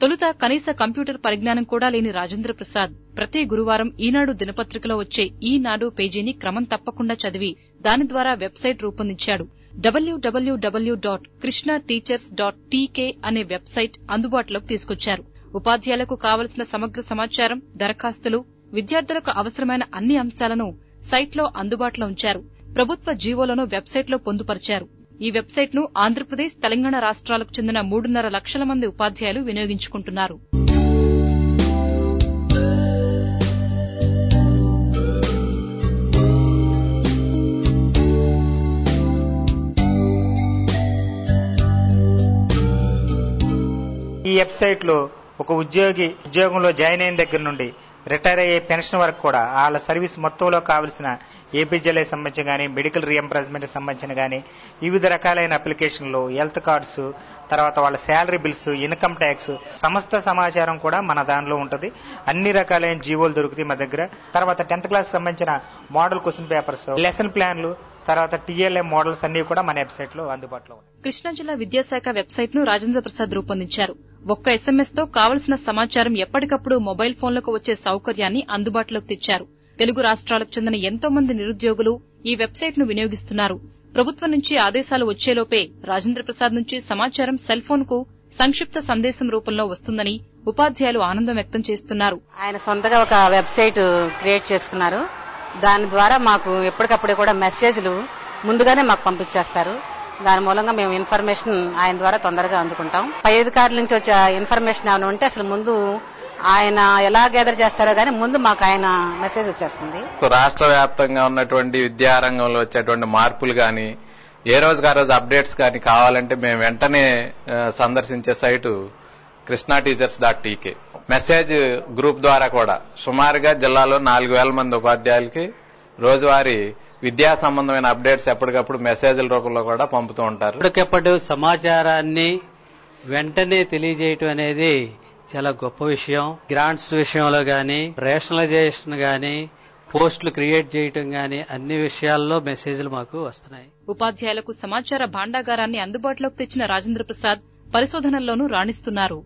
తొలుత కనీస కంప్యూటర్ పరిజ్ఞానం కూడా లేని రాజేంద్ర ప్రసాద్ ప్రతి గురువారం ఈనాడు దినపత్రికలో వచ్చే ఈనాడు పేజీని క్రమం తప్పకుండా చదివి దాని ద్వారా వెబ్సైట్ రూపొందించాడు. www.krishnateachers.tk అనే వెబ్సైట్ అందుబాటులోకి తీసుకొచ్చారు. ఉపాధ్యాయులకు కావలసిన సమగ్ర సమాచారం, దరఖాస్తులు, విద్యార్థులకు అవసరమైన అన్ని అంశాలను సైట్లో అందుబాటులో ఉంచారు. ప్రభుత్వ జీవోలను వెబ్సైట్లో పొందుపరిచారు. ఈ వెబ్సైట్ ను ఆంధ్రప్రదేశ్, తెలంగాణ రాష్ట్రాలకు చెందిన 3.5 లక్షల మంది ఉపాధ్యాయులు వినియోగించుకుంటున్నారు. ఈ వెబ్సైట్ లో ఒక ఉద్యోగంలో జాయిన్ అయిన దగ్గర నుండి రిటైర్ అయ్యే పెన్షన్ వరకు కూడా వాళ్ళ సర్వీస్ మొత్తంలో కావలసిన ఏపీజీఎల్ఐ సంబంధించిన కానీ, మెడికల్ రీఎంబర్స్మెంట్ సంబంధించిన కానీ, వివిధ రకాలైన అప్లికేషన్లు, హెల్త్ కార్డ్స్, తర్వాత వాళ్ళ శాలరీ బిల్స్, ఇన్కమ్ ట్యాక్స్ సమస్త సమాచారం కూడా మన దానిలో ఉంటుంది. అన్ని రకాలైన జీవోలు దొరుకుతాయి మా దగ్గర. తర్వాత 10th క్లాస్ సంబంధించిన మోడల్ క్వశ్చన్ పేపర్స్, లెసన్ ప్లాన్లు, తర్వాత టీఎల్ఏ మోడల్స్ అన్ని కూడా మన వెబ్సైట్ లో అందుబాటులో ఉన్నాయి. కృష్ణా జిల్లా విద్యాశాఖ వెబ్సైట్ ను రాజేంద్ర ప్రసాద్ రూపొందించారు. ఒక్క SMS తో కావలసిన సమాచారం ఎప్పటికప్పుడు మొబైల్ ఫోన్లకు వచ్చే సౌకర్యాన్ని అందుబాటులోకి తెచ్చారు. తెలుగు రాష్ట్రాలకు చెందిన ఎంతో మంది నిరుద్యోగులు ఈ వెబ్సైట్ ను వినియోగిస్తున్నారు. ప్రభుత్వం నుంచి ఆదేశాలు వచ్చేలోపే రాజేంద్ర ప్రసాద్ నుంచి సమాచారం సెల్ ఫోన్ కు సంక్షిప్త సందేశం రూపంలో వస్తుందని ఉపాధ్యాయులు ఆనందం వ్యక్తం చేస్తున్నారు. ఆయన సొంతగా ఒక వెబ్సైట్ క్రియేట్ చేసుకున్నారు. దాని ద్వారా మాకు ఎప్పటికప్పుడు కూడా మెసేజ్లు ముందుగానే మాకు పంపించేస్తారు. దాని మూలంగా మేము ఇన్ఫర్మేషన్ ఆయన ద్వారా తొందరగా అందుకుంటాం. పై అధికారుల నుంచి వచ్చే ఇన్ఫర్మేషన్ ఏమైనా ఉంటే అసలు ముందు ఆయన ఎలా గ్యాదర్ చేస్తారో గానీ ముందు మాకు ఆయన మెసేజ్ వచ్చేస్తుంది. రాష్ట్ర వ్యాప్తంగా ఉన్నటువంటి విద్యారంగంలో వచ్చేటువంటి మార్పులు గాని, ఏ రోజుకి ఆ రోజు అప్డేట్స్ గాని కావాలంటే మేము వెంటనే సందర్శించే సైటు krishnateachers.tk. మెసేజ్ గ్రూప్ ద్వారా కూడా సుమారుగా జిల్లాలో 4,000 మంది ఉపాధ్యాయులకి రోజువారీ విద్యా సంబంధమైన అప్డేట్స్ ఎప్పటికప్పుడు మెసేజ్ల రూపంలో కూడా పంపుతూ ఉంటారు. ఎప్పటికప్పుడు సమాచారాన్ని వెంటనే తెలియజేయటం అనేది చాలా గొప్ప విషయం. గ్రాంట్స్ విషయంలో గానీ, రేషనలైజేషన్ గానీ, పోస్టులు క్రియేట్ చేయటం గానీ అన్ని విషయాల్లో మెసేజ్లు మాకు వస్తున్నాయి. ఉపాధ్యాయులకు సమాచార భాండాగారాన్ని అందుబాటులోకి తెచ్చిన రాజేంద్ర ప్రసాద్ పరిశోధనల్లోనూ రాణిస్తున్నారు.